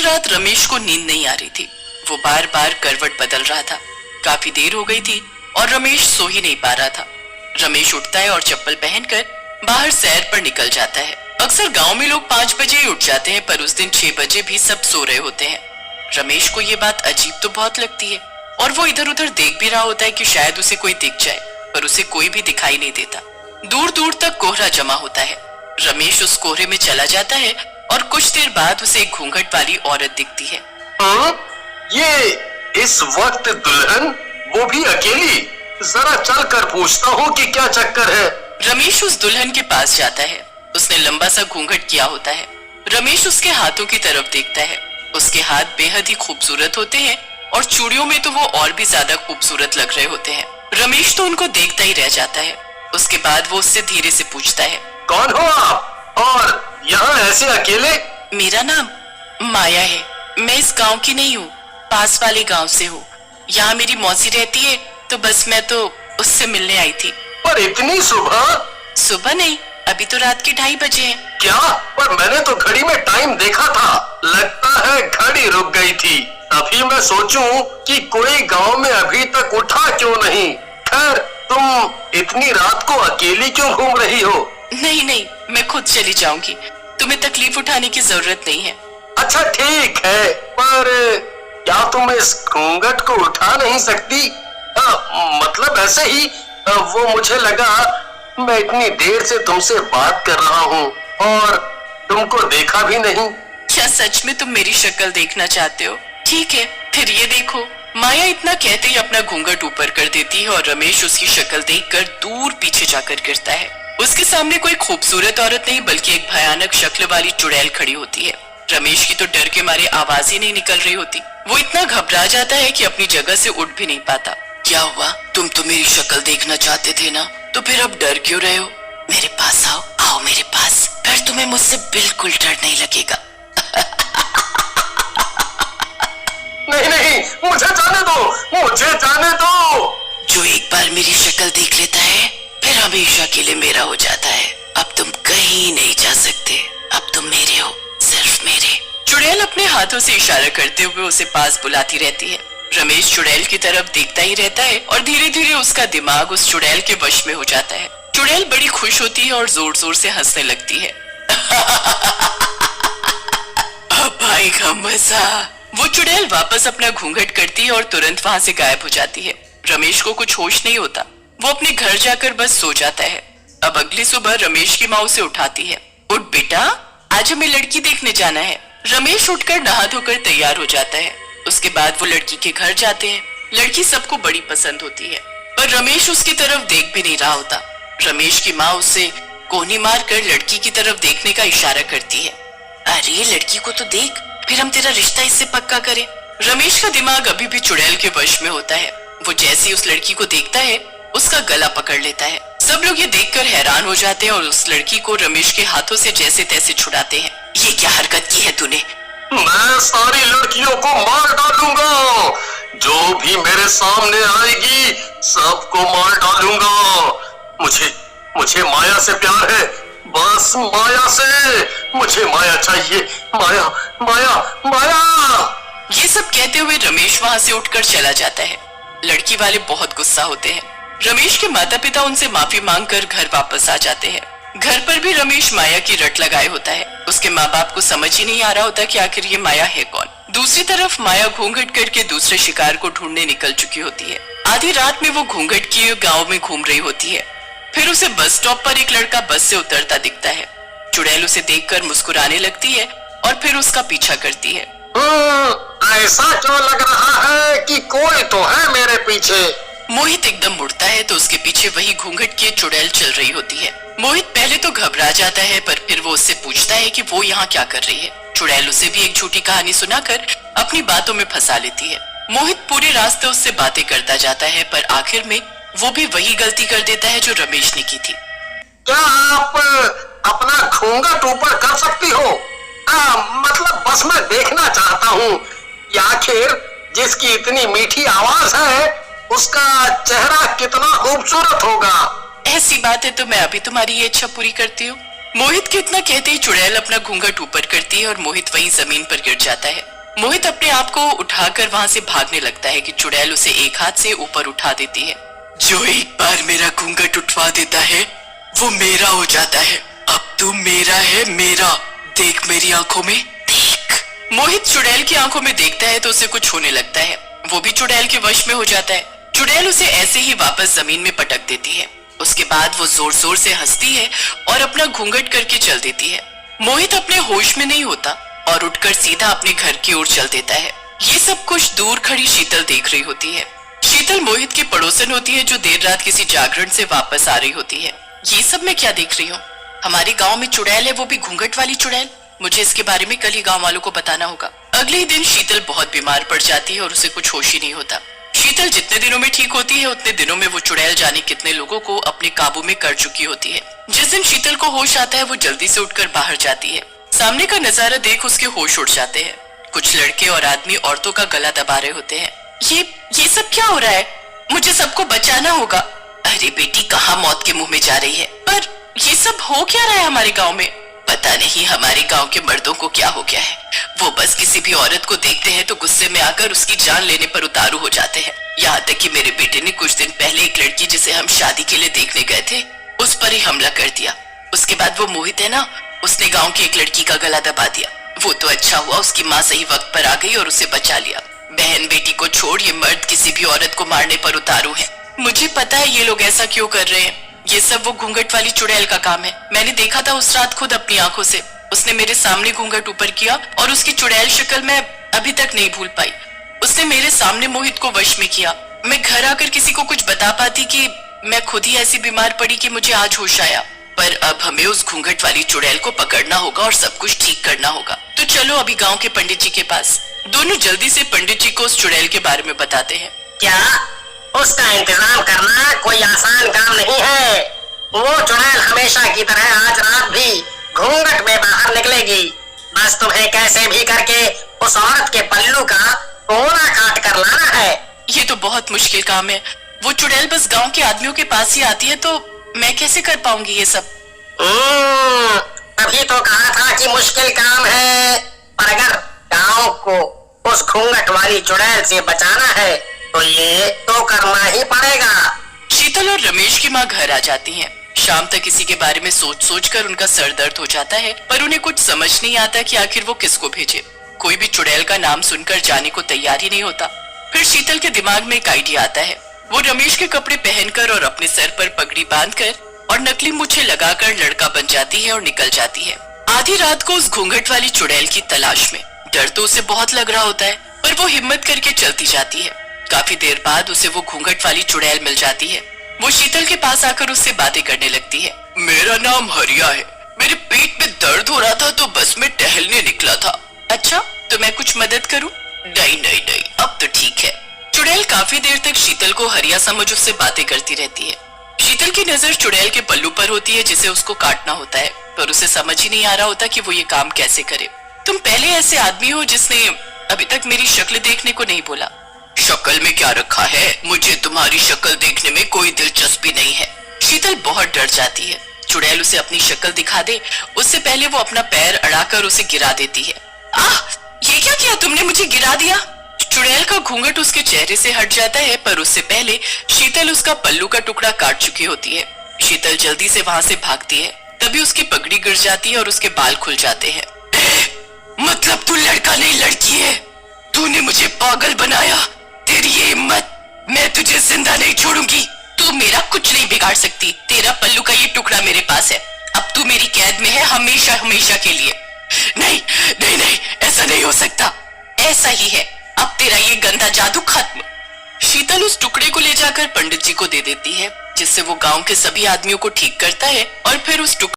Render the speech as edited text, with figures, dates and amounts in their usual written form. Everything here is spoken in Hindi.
रात रमेश को नींद नहीं आ रही थी। वो बार बार करवट बदल रहा था। काफी देर हो गई थी और रमेश सो ही नहीं पा रहा था। रमेश उठता है और चप्पल पहनकर बाहर सैर पर निकल जाता है। अक्सर गांव में लोग 5 बजे ही उठ जाते हैं, पर उस दिन 6 बजे भी सब सो रहे होते हैं। रमेश को ये बात अजीब तो बहुत लगती है और वो इधर उधर देख भी रहा होता है कि शायद उसे कोई दिख जाए, पर उसे कोई भी दिखाई नहीं देता। दूर दूर तक कोहरा जमा होता है। रमेश उस कोहरे में चला जाता है और कुछ देर बाद उसे एक घूंघट वाली औरत दिखती है। ये इस वक्त दुल्हन, वो भी अकेली? जरा चल कर पूछता हूँ कि क्या चक्कर है। रमेश उस दुल्हन के पास जाता है। उसने लंबा सा घूंघट किया होता है। रमेश उसके हाथों की तरफ देखता है। उसके हाथ बेहद ही खूबसूरत होते हैं और चूड़ियों में तो वो और भी ज्यादा खूबसूरत लग रहे होते हैं। रमेश तो उनको देखता ही रह जाता है। उसके बाद वो उससे धीरे से पूछता है, कौन हो आप और यहाँ ऐसे अकेले? मेरा नाम माया है। मैं इस गांव की नहीं हूँ, पास वाले गांव से हूँ। यहाँ मेरी मौसी रहती है, तो बस मैं तो उससे मिलने आई थी। पर इतनी सुबह? सुबह नहीं, अभी तो रात के 2:30 बजे हैं। क्या? पर मैंने तो घड़ी में टाइम देखा था। लगता है घड़ी रुक गई थी। अभी मैं सोचूं कि कोई गांव में अभी तक उठा क्यों नहीं। खैर, तुम इतनी रात को अकेली क्यों घूम रही हो? नहीं नहीं, मैं खुद चली जाऊंगी। तुम्हें तकलीफ उठाने की जरूरत नहीं है। अच्छा ठीक है, पर क्या तुम इस घूंघट को उठा नहीं सकती? मतलब ऐसे ही, वो मुझे लगा मैं इतनी देर से तुमसे बात कर रहा हूँ और तुमको देखा भी नहीं। क्या सच में तुम मेरी शक्ल देखना चाहते हो? ठीक है, फिर ये देखो। माया इतना कहते ही अपना घूंघट ऊपर कर देती है और रमेश उसकी शक्ल देखकर दूर पीछे जाकर गिरता है। उसके सामने कोई खूबसूरत औरत नहीं, बल्कि एक भयानक शक्ल वाली चुड़ैल खड़ी होती है। रमेश की तो डर के मारे आवाज ही नहीं निकल रही होती। वो इतना घबरा जाता है कि अपनी जगह से उठ भी नहीं पाता। क्या हुआ? तुम तो मेरी शक्ल देखना चाहते थे ना, तो फिर अब डर क्यों रहे हो? मेरे पास आओ, आओ मेरे पास, फिर तुम्हें मुझसे बिल्कुल डर नहीं लगेगा। नहीं नहीं, मुझे जाने दो, मुझे जाने दो। जो एक बार मेरी शक्ल देख लेता है, फिर हमेशा के लिए मेरा हो जाता है। अब तुम कहीं नहीं जा सकते, अब तुम मेरे हो, सिर्फ मेरे। चुड़ैल अपने हाथों से इशारा करते हुए उसे पास बुलाती रहती है। रमेश चुड़ैल की तरफ देखता ही रहता है और धीरे धीरे उसका दिमाग उस चुड़ैल के वश में हो जाता है। चुड़ैल बड़ी खुश होती है और जोर जोर से हंसने लगती है। अब आएगा मजा। वो चुड़ैल वापस अपना घूंघट करती है और तुरंत वहाँ से गायब हो जाती है। रमेश को कुछ होश नहीं होता। वो अपने घर जाकर बस सो जाता है। अब अगली सुबह रमेश की माँ उसे उठाती है। उठ बेटा, आज हमें लड़की देखने जाना है। रमेश उठकर नहा धोकर तैयार हो जाता है। उसके बाद वो लड़की के घर जाते हैं। लड़की सबको बड़ी पसंद होती है, पर रमेश उसकी तरफ देख भी नहीं रहा होता। रमेश की माँ उसे कोहनी मारकर लड़की की तरफ देखने का इशारा करती है। अरे लड़की को तो देख, फिर हम तेरा रिश्ता इससे पक्का करें। रमेश का दिमाग अभी भी चुड़ैल के वश में होता है। वो जैसे ही उस लड़की को देखता है, उसका गला पकड़ लेता है। सब लोग ये देखकर हैरान हो जाते हैं और उस लड़की को रमेश के हाथों से जैसे तैसे छुड़ाते हैं। ये क्या हरकत की है तूने? मैं सारी लड़कियों को मार डालूंगा। जो भी मेरे सामने आएगी, सबको मार डालूंगा। मुझे माया से प्यार है, बस माया से। मुझे माया चाहिए, माया माया माया। ये सब कहते हुए रमेश वहाँ से उठकर चला जाता है। लड़की वाले बहुत गुस्सा होते हैं। रमेश के माता पिता उनसे माफी मांगकर घर वापस आ जाते हैं। घर पर भी रमेश माया की रट लगाए होता है। उसके माँ बाप को समझ ही नहीं आ रहा होता कि आखिर ये माया है कौन। दूसरी तरफ माया घूंघट करके दूसरे शिकार को ढूंढने निकल चुकी होती है। आधी रात में वो घूंघट किए गाँव में घूम रही होती है। फिर उसे बस स्टॉप पर एक लड़का बस से उतरता दिखता है। चुड़ैल उसे देखकर मुस्कुराने लगती है और फिर उसका पीछा करती है। ऐसा क्यों लग रहा है कि कोई तो है मेरे पीछे? मोहित एकदम मुड़ता है तो उसके पीछे वही घूंघट किए चुड़ैल चल रही होती है। मोहित पहले तो घबरा जाता है, पर फिर वो उससे पूछता है कि वो यहाँ क्या कर रही है। चुड़ैल उसे भी एक झूठी कहानी सुनाकर अपनी बातों में फंसा लेती है। मोहित पूरे रास्ते उससे बातें करता जाता है, पर आखिर में वो भी वही गलती कर देता है जो रमेश ने की थी। क्या आप अपना घूंघट ऊपर कर सकती हो? मतलब बस मैं देखना चाहता हूँ, आखिर जिसकी इतनी मीठी आवाज है, उसका चेहरा कितना खूबसूरत होगा। ऐसी बात है तो मैं अभी तुम्हारी ये इच्छा पूरी करती हूँ। मोहित के इतना कहते ही चुड़ैल अपना घूंघट ऊपर करती है और मोहित वहीं जमीन पर गिर जाता है। मोहित अपने आप को उठाकर वहां से भागने लगता है कि चुड़ैल उसे एक हाथ से ऊपर उठा देती है। जो एक बार मेरा घूंघट उठवा देता है वो मेरा हो जाता है। अब तू मेरा है, मेरा। देख मेरी आंखों में, देख। मोहित चुड़ैल की आंखों में देखता है तो उसे कुछ होने लगता है। वो भी चुड़ैल के वश में हो जाता है। चुड़ैल उसे ऐसे ही वापस जमीन में पटक देती है। उसके बाद वो जोर जोर से हंसती है और अपना घूंघट करके चल देती है। मोहित अपने होश में नहीं होता और उठकर सीधा अपने घर की ओर चल देता है। ये सब कुछ दूर खड़ी शीतल देख रही होती है। शीतल मोहित की पड़ोसन होती है जो देर रात किसी जागरण से वापस आ रही होती है। ये सब मैं क्या देख रही हूँ? हमारे गांव में चुड़ैल है, वो भी घूंघट वाली चुड़ैल। मुझे इसके बारे में कल ही गांव वालों को बताना होगा। अगले ही दिन शीतल बहुत बीमार पड़ जाती है और उसे कुछ होश ही नहीं होता। शीतल जितने दिनों में ठीक होती है उतने दिनों में वो चुड़ैल जाने कितने लोगों को अपने काबू में कर चुकी होती है। जिस दिन शीतल को होश आता है वो जल्दी से उठकर बाहर जाती है। सामने का नजारा देख उसके होश उड़ जाते हैं। कुछ लड़के और आदमी औरतों का गला दबा रहे होते हैं। ये सब क्या हो रहा है? मुझे सबको बचाना होगा। अरे बेटी, कहाँ मौत के मुंह में जा रही है? पर ये सब हो क्या रहा है हमारे गांव में? पता नहीं हमारे गांव के मर्दों को क्या हो गया है। वो बस किसी भी औरत को देखते हैं तो गुस्से में आकर उसकी जान लेने पर उतारू हो जाते हैं। यहाँ तक कि मेरे बेटे ने कुछ दिन पहले एक लड़की जिसे हम शादी के लिए देखने गए थे उस पर ही हमला कर दिया। उसके बाद वो मोहित है ना, उसने गांव की एक लड़की का गला दबा दिया। वो तो अच्छा हुआ उसकी माँ सही वक्त पर आ गई और उसे बचा लिया। बहन बेटी को छोड़ ये मर्द किसी भी औरत को मारने पर उतारू है। मुझे पता है ये लोग ऐसा क्यों कर रहे हैं। ये सब वो घूंघट वाली चुड़ैल का काम है। मैंने देखा था उस रात खुद अपनी आंखों से। उसने मेरे सामने घूंघट ऊपर किया और उसकी चुड़ैल शक्ल मैं अभी तक नहीं भूल पाई। उसने मेरे सामने मोहित को वश में किया। मैं घर आकर किसी को कुछ बता पाती कि मैं खुद ही ऐसी बीमार पड़ी कि मुझे आज होश आया। पर अब हमें उस घूंघट वाली चुड़ैल को पकड़ना होगा और सब कुछ ठीक करना होगा। तो चलो अभी गांव के पंडित जी के पास। दोनों जल्दी से पंडित जी को उस चुड़ैल के बारे में बताते हैं। क्या उसका इंतजाम करना कोई आसान काम नहीं है। वो चुड़ैल हमेशा की तरह आज रात भी घूंघट में बाहर निकलेगी। बस तुम्हें कैसे भी करके उस औरत के पल्लू का कोना काट कर लाना है। ये तो बहुत मुश्किल काम है। वो चुड़ैल बस गांव के आदमियों के पास ही आती है तो मैं कैसे कर पाऊंगी ये सब? अभी तो कहा था कि मुश्किल काम है। पर अगर गांव को उस घूंघट वाली चुड़ैल से बचाना है तो ये तो करना ही पड़ेगा। शीतल और रमेश की माँ घर आ जाती हैं। शाम तक इसी के बारे में सोच सोच कर उनका सर दर्द हो जाता है, पर उन्हें कुछ समझ नहीं आता कि आखिर वो किसको भेजे। कोई भी चुड़ैल का नाम सुनकर जाने को तैयार ही नहीं होता। फिर शीतल के दिमाग में एक आइडिया आता है। वो रमेश के कपड़े पहनकर और अपने सर पर पगड़ी बांधकर और नकली मूछें लगाकर लड़का बन जाती है और निकल जाती है आधी रात को उस घूंघट वाली चुड़ैल की तलाश में। डर तो उसे बहुत लग रहा होता है, पर वो हिम्मत करके चलती जाती है। काफी देर बाद उसे वो घूंघट वाली चुड़ैल मिल जाती है। वो शीतल के पास आकर उससे बातें करने लगती है। मेरा नाम हरिया है। मेरे पेट में दर्द हो रहा था तो बस मैं टहलने निकला था। अच्छा, तो मैं कुछ मदद करूं? नहीं नहीं नहीं, अब तो ठीक है। चुड़ैल काफी देर तक शीतल को हरिया समझ उससे बातें करती रहती है। शीतल की नजर चुड़ैल के पल्लू पर होती है जिसे उसको काटना होता है, पर उसे समझ ही नहीं आ रहा होता कि वो ये काम कैसे करे। तुम पहले ऐसे आदमी हो जिसने अभी तक मेरी शक्ल देखने को नहीं बोला। शक्ल में क्या रखा है? मुझे तुम्हारी शक्ल देखने में कोई दिलचस्पी नहीं है। शीतल बहुत डर जाती है। चुड़ैल उसे अपनी शक्ल दिखा दे उससे पहले वो अपना पैर अड़ाकर उसे गिरा देती है। आह, ये क्या किया तुमने? मुझे गिरा दिया। चुड़ैल का घूंघट उसके चेहरे से हट जाता है, पर उससे पहले शीतल उसका पल्लू का टुकड़ा काट चुकी होती है। शीतल जल्दी से वहां से भागती है। तभी उसकी पगड़ी गिर जाती है और उसके बाल खुल जाते हैं। मतलब तू लड़का नहीं लड़की है? तूने मुझे पागल बनाया। तेरी ये हिम्मत, मैं तुझे जिंदा नहीं छोड़ूंगी। तू मेरा कुछ नहीं बिगाड़ सकती। तेरा पल्लू का ये टुकड़ा मेरे पास है। अब तू मेरी कैद में है हमेशा हमेशा के लिए। नहीं नहीं नहीं, ऐसा नहीं हो सकता। ऐसा ही है। अब तेरा ये गंदा जादू खत्म। शीतल उस टुकड़े को ले जाकर पंडित जी को दे देती है, जिससे वो गांव के सभी आदमियों को ठीक करता है और फिर उस टुकड़े